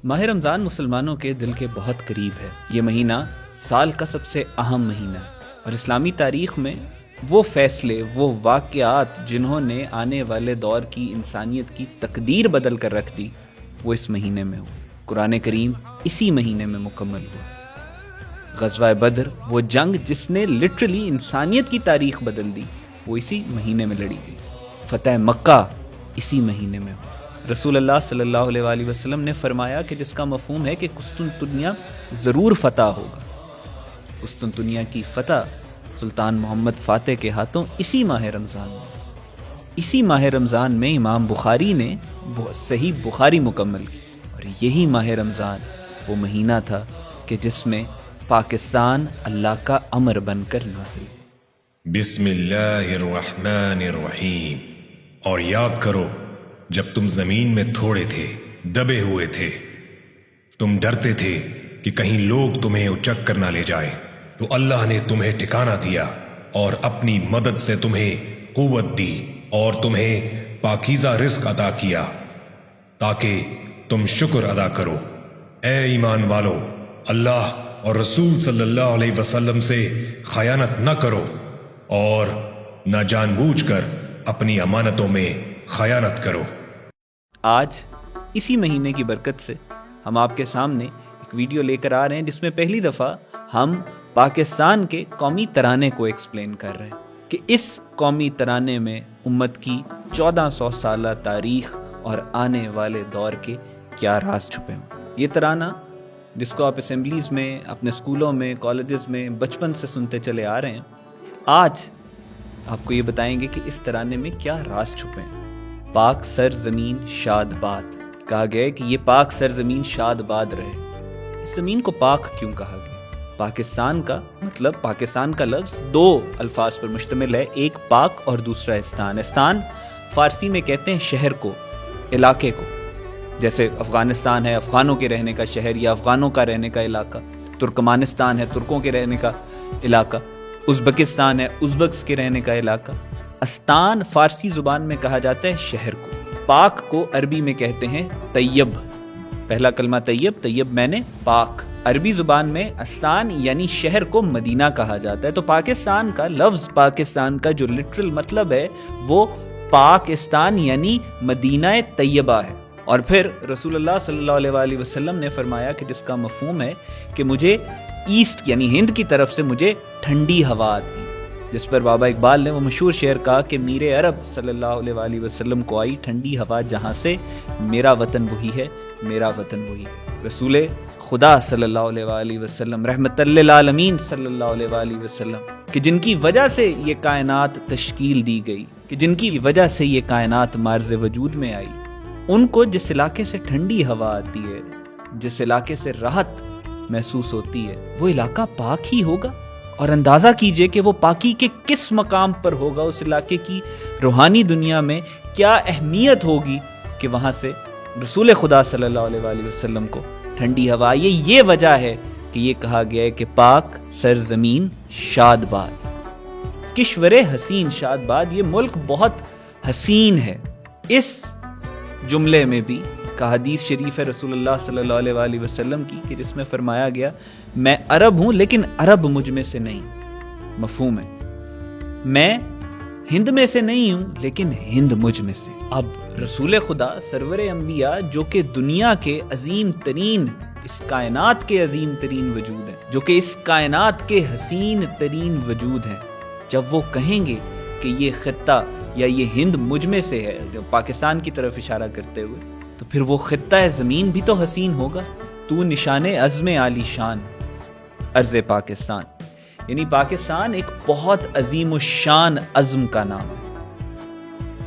ماہ رمضان مسلمانوں کے دل کے بہت قریب ہے۔ یہ مہینہ سال کا سب سے اہم مہینہ ہے اور اسلامی تاریخ میں وہ فیصلے، وہ واقعات جنہوں نے آنے والے دور کی انسانیت کی تقدیر بدل کر رکھ دی، وہ اس مہینے میں ہوئے۔ قرآن کریم اسی مہینے میں مکمل ہوا۔ غزوہ بدر، وہ جنگ جس نے لٹرلی انسانیت کی تاریخ بدل دی، وہ اسی مہینے میں لڑی گئی۔ فتح مکہ اسی مہینے میں ہوا۔ رسول اللہ صلی اللہ علیہ وآلہ وسلم نے فرمایا کہ جس کا مفہوم ہے کہ قسطنطنیہ ضرور فتح ہوگا، قسطنطنیہ کی فتح سلطان محمد فاتح کے ہاتھوں اسی ماہ رمضان میں، اسی ماہ رمضان میں امام بخاری نے صحیح بخاری مکمل کی۔ اور یہی ماہ رمضان وہ مہینہ تھا کہ جس میں پاکستان اللہ کا امر بن کر نازل۔ بسم اللہ الرحمن الرحیم۔ اور یاد کرو جب تم زمین میں تھوڑے تھے، دبے ہوئے تھے، تم ڈرتے تھے کہ کہیں لوگ تمہیں اچک کر نہ لے جائیں، تو اللہ نے تمہیں ٹھکانہ دیا اور اپنی مدد سے تمہیں قوت دی اور تمہیں پاکیزہ رزق عطا کیا تاکہ تم شکر ادا کرو۔ اے ایمان والو، اللہ اور رسول صلی اللہ علیہ وسلم سے خیانت نہ کرو اور نہ جان بوجھ کر اپنی امانتوں میں خیانت کرو۔ آج اسی مہینے کی برکت سے ہم آپ کے سامنے ایک ویڈیو لے کر آ رہے ہیں جس میں پہلی دفعہ ہم پاکستان کے قومی ترانے کو ایکسپلین کر رہے ہیں کہ اس قومی ترانے میں امت کی 1400 سالہ تاریخ اور آنے والے دور کے کیا راز چھپے ہیں۔ یہ ترانہ جس کو آپ اسمبلیز میں، اپنے اسکولوں میں، کالجز میں بچپن سے سنتے چلے آ رہے ہیں، آج آپ کو یہ بتائیں گے کہ اس ترانے میں کیا راز چھپے ہیں۔ پاک سرزمین شاد باد، کہا گیا ہے کہ یہ پاک سرزمین شاد باد رہے۔ اس زمین کو پاک کیوں کہا گیا؟ پاکستان کا مطلب، پاکستان کا لفظ دو الفاظ پر مشتمل ہے، ایک پاک اور دوسرا استان۔ استان فارسی میں کہتے ہیں شہر کو، علاقے کو، جیسے افغانستان ہے افغانوں کے رہنے کا شہر یا افغانوں کا رہنے کا علاقہ، ترکمانستان ہے ترکوں کے رہنے کا علاقہ، ازبکستان ہے ازبکس کے رہنے کا علاقہ۔ استان فارسی زبان میں کہا جاتا ہے شہر کو۔ پاک کو عربی میں کہتے ہیں طیب، پہلا کلمہ طیب، طیب میں نے پاک۔ عربی زبان میں استان یعنی شہر کو مدینہ کہا جاتا ہے۔ تو پاکستان کا لفظ، پاکستان کا جو لٹرل مطلب ہے وہ پاکستان یعنی مدینہ طیبہ ہے۔ اور پھر رسول اللہ صلی اللہ علیہ وآلہ وسلم نے فرمایا کہ جس کا مفہوم ہے کہ مجھے ایسٹ یعنی ہند کی طرف سے مجھے ٹھنڈی ہوا آتی، جس پر بابا اقبال نے وہ مشہور شعر کہا کہ میرے عرب صلی اللہ علیہ وآلہ وسلم کو آئی ٹھنڈی ہوا جہاں سے، میرا وطن وہی ہے، میرا وطن وہی ہے۔ رسول خدا صلی اللہ علیہ وآلہ وسلم، رحمت للعالمین صلی اللہ علیہ وآلہ وسلم، کہ جن کی وجہ سے یہ کائنات تشکیل دی گئی، کہ جن کی وجہ سے یہ کائنات معرض وجود میں آئی، ان کو جس علاقے سے ٹھنڈی ہوا آتی ہے، جس علاقے سے راحت محسوس ہوتی ہے، وہ علاقہ پاک ہی ہوگا۔ اور اندازہ کیجئے کہ وہ پاکی کے کس مقام پر ہوگا، اس علاقے کی روحانی دنیا میں کیا اہمیت ہوگی کہ وہاں سے رسول خدا صلی اللہ علیہ وآلہ وسلم کو ٹھنڈی ہوا آئی۔ یہ وجہ ہے کہ یہ کہا گیا ہے کہ پاک سرزمین شاد باد، کشور حسین شاد باد، یہ ملک بہت حسین ہے۔ اس جملے میں بھی کا حدیث شریف ہے رسول اللہ صلی اللہ علیہ وآلہ وسلم کی کہ جس میں فرمایا گیا میں عرب ہوں لیکن عرب مجھ میں سے نہیں۔ مفہوم ہے میں ہند میں سے نہیں ہوں لیکن ہند مجھ میں سے۔ اب رسول خدا سرور انبیاء جو کہ دنیا کے عظیم ترین، اس کائنات کے عظیم ترین وجود ہیں، جو کہ اس کائنات کے حسین ترین وجود ہیں، جب وہ کہیں گے کہ یہ خطہ یا یہ ہند مجھ میں سے ہے، جو پاکستان کی طرف اشارہ کرتے ہوئے، تو پھر وہ خطہ زمین بھی تو حسین ہوگا۔ تو نشان عزم عالی شان ارض پاکستان، یعنی پاکستان ایک بہت عظیم الشان عزم کا نام ہے۔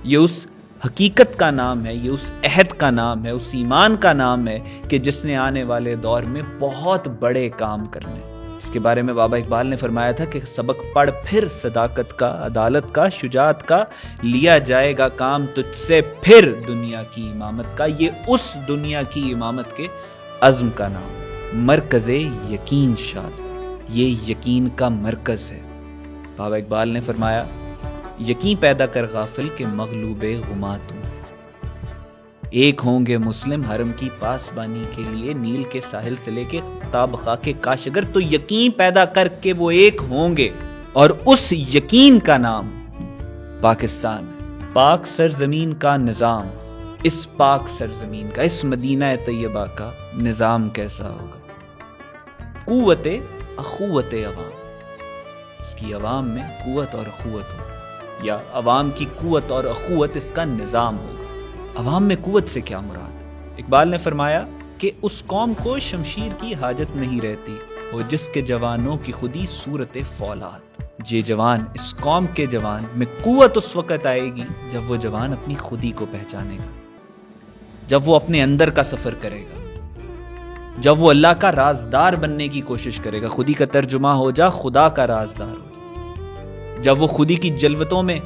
یہ اس حقیقت کا نام ہے، یہ اس عہد کا نام ہے، اس ایمان کا نام ہے کہ جس نے آنے والے دور میں بہت بڑے کام کرنے۔ اس کے بارے میں بابا اقبال نے فرمایا تھا کہ سبق پڑھ پھر صداقت کا، عدالت کا، شجاعت کا، لیا جائے گا کام تجھ سے پھر دنیا کی امامت کا۔ یہ اس دنیا کی امامت کے عزم کا نام ہے۔ مرکز یقین شاد، یہ یقین کا مرکز ہے۔ بابا اقبال نے فرمایا یقین پیدا کر غافل کے مغلوب غماتوں، ایک ہوں گے مسلم حرم کی پاسبانی کے لیے، نیل کے ساحل سے لے کے تاب خاک کاش، اگر تو یقین پیدا کر کے وہ ایک ہوں گے، اور اس یقین کا نام پاکستان ہے۔ پاک سرزمین کا نظام، اس پاک سرزمین کا، اس مدینہ طیبہ کا نظام کیسا ہوگا؟ قوت اخوت عوام، اس کی عوام میں قوت اور اخوت ہوگی، یا عوام کی قوت اور اخوت اس کا نظام ہوگا۔ عوام میں قوت سے کیا مراد؟ اقبال نے فرمایا کہ اس قوم کو شمشیر کی حاجت نہیں رہتی، وہ جس کے جوانوں کی خودی صورت فولاد۔ یہ جوان، اس قوم کے جوان میں قوت اس وقت آئے گی جب وہ جوان اپنی خودی کو پہچانے گا، جب وہ اپنے اندر کا سفر کرے گا، جب وہ اللہ کا رازدار بننے کی کوشش کرے گا۔ خودی کا ترجمہ ہو جا خدا کا رازدار ہو جا۔ جب وہ خودی کی جلوتوں میں،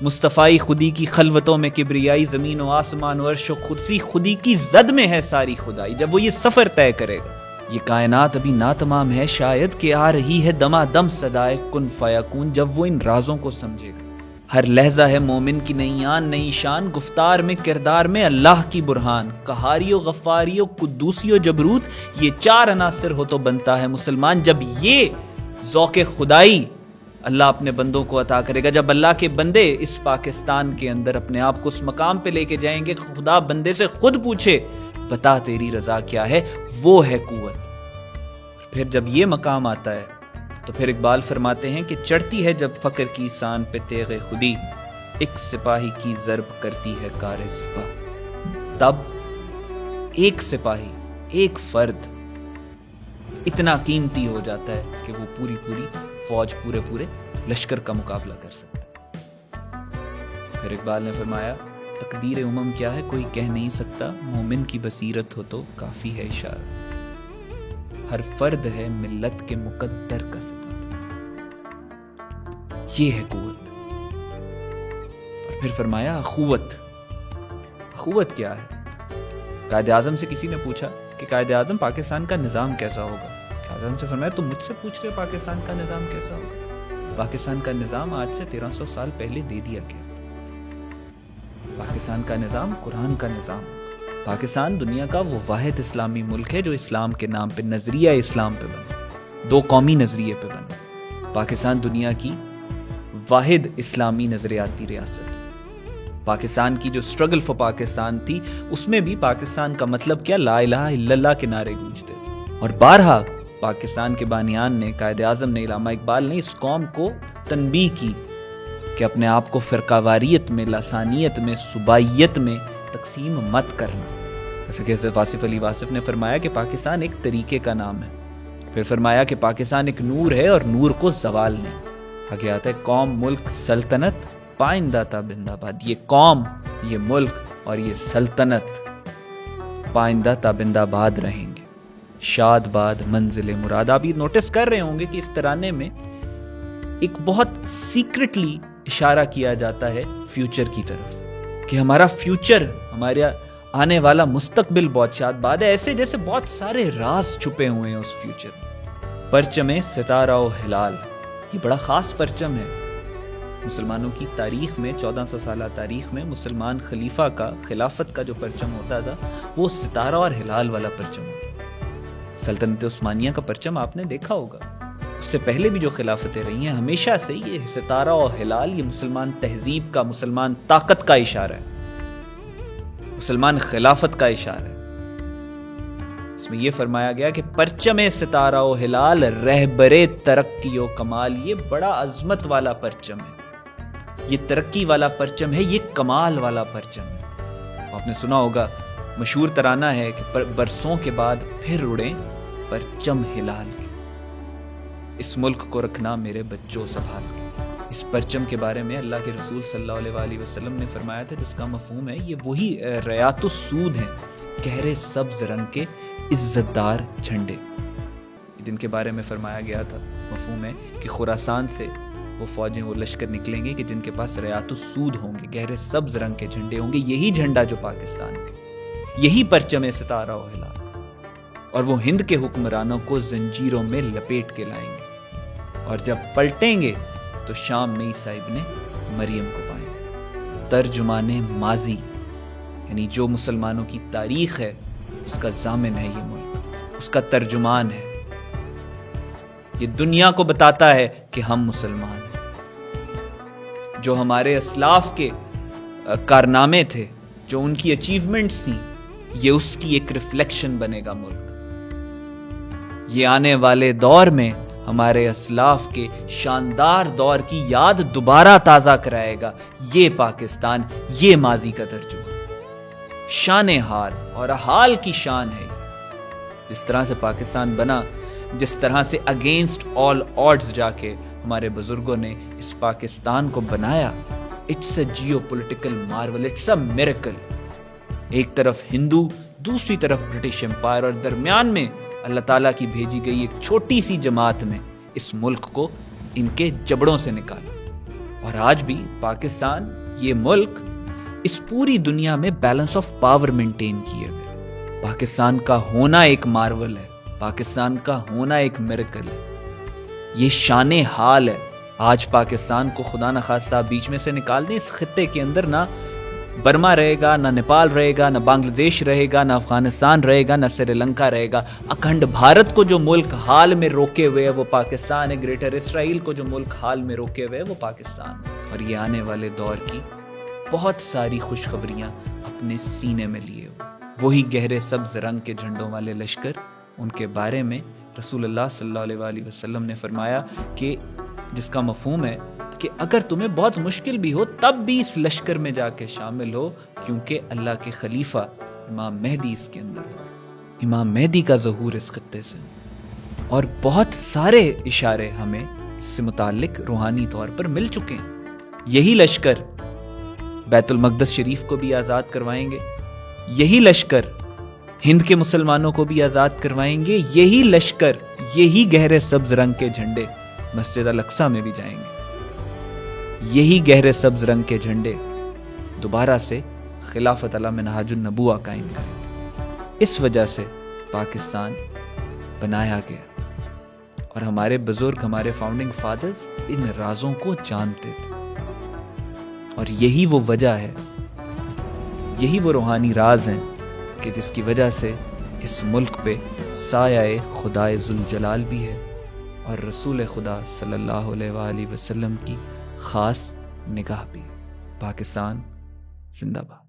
مصطفی خودی کی خلوتوں میں، کبریائی زمین و آسمان و عرش و کرسی خودی کی زد میں ہے ساری خدائی، جب وہ یہ سفر طے کرے گا۔ یہ کائنات ابھی ناتمام ہے شاید کہ آ رہی ہے دما دم صدائے کن فیکون، جب وہ ان رازوں کو سمجھے گا۔ ہر لہجہ ہے مومن کی نئی آن نئی شان، گفتار میں کردار میں اللہ کی برہان، قہاری و غفاری و قدوسی و جبروت، یہ چار عناصر ہو تو بنتا ہے مسلمان۔ جب یہ ذوق خدائی اللہ اپنے بندوں کو عطا کرے گا، جب اللہ کے بندے اس پاکستان کے اندر اپنے آپ کو اس مقام پہ لے کے جائیں گے، خدا بندے سے خود پوچھے بتا تیری رضا کیا ہے، وہ ہے قوت۔ پھر جب یہ مقام آتا ہے تو پھر اقبال فرماتے ہیں کہ چڑھتی ہے جب فقر کی سان پہ تیغ خودی، ایک سپاہی کی ضرب کرتی ہے کار سپاہ۔ تب ایک سپاہی، ایک فرد اتنا قیمتی ہو جاتا ہے کہ وہ پوری فوج، پورے لشکر کا مقابلہ کر سکتا ہے۔ پھر اقبال نے فرمایا تقدیر امم کیا ہے کوئی کہہ نہیں سکتا، مومن کی بصیرت ہو تو کافی ہے اشارہ، ہر فرد ہے ملت کے مقدر کا ستارہ۔ یہ ہے قوت۔ اور پھر فرمایا اخوت۔ اخوت کیا ہے؟ قائد اعظم سے کسی نے پوچھا کہ قائد اعظم پاکستان کا نظام کیسا ہوگا؟ قائد اعظم سے فرمایا تم مجھ سے پوچھ رہے پاکستان کا نظام کیسا ہوگا؟ پاکستان کا نظام آج سے 1300 سال پہلے دے دیا گیا۔ پاکستان کا نظام قرآن کا نظام ہوگا۔ پاکستان دنیا کا وہ واحد اسلامی ملک ہے جو اسلام کے نام پہ، نظریہ اسلام پہ بنا، دو قومی نظریے پہ بنا۔ پاکستان دنیا کی واحد اسلامی نظریاتی ریاست۔ پاکستان کی جو سٹرگل فار پاکستان تھی، اس میں بھی پاکستان کا مطلب کیا؟ لا الہ الا اللہ کے نعرے گونجتے تھے۔ اور بارہا پاکستان کے بانیان نے، قائد اعظم نے، علامہ اقبال نے اس قوم کو تنبیہ کی کہ اپنے آپ کو فرقہ واریت میں، لسانیت میں، صوبائیت میں تقسیم مت کرنا۔ جیسے کہ واصف علی واصف نے فرمایا کہ پاکستان ایک طریقے کا نام ہے، پھر فرمایا کہ پاکستان ایک نور ہے اور نور کو زوال نہیں۔ آگے آتا ہے قوم، ملک، سلطنت پائندہ تا بندہ باد۔ یہ قوم، یہ ملک اور یہ سلطنت پائندہ تا بندہ باد رہیں گے، شاد باد منزل مراد۔ آپ یہ نوٹس کر رہے ہوں گے کہ اس ترانے میں ایک بہت سیکرٹلی اشارہ کیا جاتا ہے فیوچر کی طرف، کہ ہمارا فیوچر، ہمارا آنے والا مستقبل بہت شاد باد ہے، ایسے جیسے بہت سارے راز چھپے ہوئے ہیں اس فیوچر میں۔ پرچم ستارہ و ہلال، یہ بڑا خاص پرچم ہے مسلمانوں کی تاریخ میں، 1400 سالہ تاریخ میں مسلمان خلیفہ کا، خلافت کا جو پرچم ہوتا تھا وہ ستارہ اور ہلال والا پرچم ہوتا تھا۔ سلطنت عثمانیہ کا پرچم آپ نے دیکھا ہوگا، اس سے پہلے بھی جو خلافتیں رہی ہیں، ہمیشہ سے یہ ستارہ اور ہلال یہ مسلمان تہذیب کا، مسلمان طاقت کا اشارہ ہے، مسلمان خلافت کا اشارہ ہے۔ اس میں یہ فرمایا گیا کہ پرچم ستارہ و ہلال رہبر ترقی و کمال، یہ بڑا عظمت والا پرچم ہے، یہ ترقی والا پرچم ہے، یہ کمال والا پرچم ہے۔ آپ نے سنا ہوگا مشہور ترانہ ہے کہ برسوں کے بعد پھر اڑیں پرچم ہلال کے، اس ملک کو رکھنا میرے بچوں سنبھال کے۔ اس پرچم کے بارے میں اللہ کے رسول صلی اللہ علیہ وآلہ وسلم نے فرمایا تھا، جس کا مفہوم ہے یہ وہی ریات السود ہیں، گہرے سبز رنگ کے عزت دار جھنڈے، جن کے بارے میں فرمایا گیا تھا، مفہوم ہے کہ خراسان سے وہ فوجیں، وہ لشکر نکلیں گے کہ جن کے پاس ریات السود ہوں گے، گہرے سبز رنگ کے جھنڈے ہوں گے، یہی جھنڈا جو پاکستان کے، یہی پرچم ستارہ و ہلال، اور وہ ہند کے حکمرانوں کو زنجیروں میں لپیٹ کے لائیں گے، اور جب پلٹیں گے تو شام میں عیسیٰ ابن مریم کو پائیں گے۔ ترجمان ماضی یعنی جو مسلمانوں کی تاریخ ہے اس کا ضامن ہے یہ ملک، اس کا ترجمان ہے، یہ دنیا کو بتاتا ہے کہ ہم مسلمان ہیں۔ جو ہمارے اسلاف کے کارنامے تھے، جو ان کی اچیومنٹس تھیں، یہ اس کی ایک ریفلیکشن بنے گا ملک۔ یہ آنے والے دور میں ہمارے اسلاف کے شاندار دور کی یاد دوبارہ تازہ کرائے گا یہ پاکستان، یہ ماضی کا ترجمہ، شان حال اور حال کی شان ہے۔ جس طرح سے پاکستان بنا، جس طرح سے اگینسٹ آل آڈز جا کے ہمارے بزرگوں نے اس پاکستان کو بنایا، it's a geopolitical marvel, it's a miracle. ایک طرف ہندو، دوسری طرف برٹش امپائر، اور درمیان میں اللہ تعالیٰ کی بھیجی گئی ایک چھوٹی سی جماعت نے اس ملک کو ان کے جبڑوں سے نکالا۔ اور آج بھی پاکستان، یہ ملک، اس پوری دنیا میں بیلنس آف پاور مینٹین کیے ہوئے۔ پاکستان کا ہونا ایک مارول ہے، پاکستان کا ہونا ایک میریکل ہے، یہ شان حال ہے۔ آج پاکستان کو خدا نخواستہ بیچ میں سے نکال دیں، اس خطے کے اندر نہ برما رہے گا، نہ نیپال رہے گا، نہ بنگلہ دیش رہے گا، نہ افغانستان رہے گا، نہ سری لنکا رہے گا۔ اکھنڈ بھارت کو جو ملک حال میں روکے ہوئے ہے وہ پاکستان ہے، گریٹر اسرائیل کو جو ملک حال میں روکے ہوئے ہے وہ پاکستان ہے۔ اور یہ آنے والے دور کی بہت ساری خوشخبریاں اپنے سینے میں لیے ہوئے، وہی گہرے سبز رنگ کے جھنڈوں والے لشکر، ان کے بارے میں رسول اللہ صلی اللہ علیہ وآلہ وسلم نے فرمایا کہ جس کا مفہوم ہے کہ اگر تمہیں بہت مشکل بھی ہو تب بھی اس لشکر میں جا کے شامل ہو، کیونکہ اللہ کے خلیفہ امام مہدی اس کے اندر ہو۔ امام مہدی کا ظہور اس خطے سے، اور بہت سارے اشارے ہمیں اس سے متعلق روحانی طور پر مل چکے ہیں۔ یہی لشکر بیت المقدس شریف کو بھی آزاد کروائیں گے، یہی لشکر ہند کے مسلمانوں کو بھی آزاد کروائیں گے، یہی لشکر، یہی گہرے سبز رنگ کے جھنڈے مسجد الاقصی میں بھی جائیں گے، یہی گہرے سبز رنگ کے جھنڈے دوبارہ سے خلافت علی منہاج النبوہ قائم کریں گے۔ اس وجہ سے پاکستان بنایا گیا، اور ہمارے بزرگ، ہمارے فاؤنڈنگ فادرز ان رازوں کو جانتے تھے، اور یہی وہ وجہ ہے، یہی وہ روحانی راز ہیں کہ جس کی وجہ سے اس ملک پہ سایہ خدائے ذوالجلال بھی ہے، اور رسول خدا صلی اللہ علیہ وآلہ وسلم کی خاص نگاہ بھی۔ پاکستان زندہ باد۔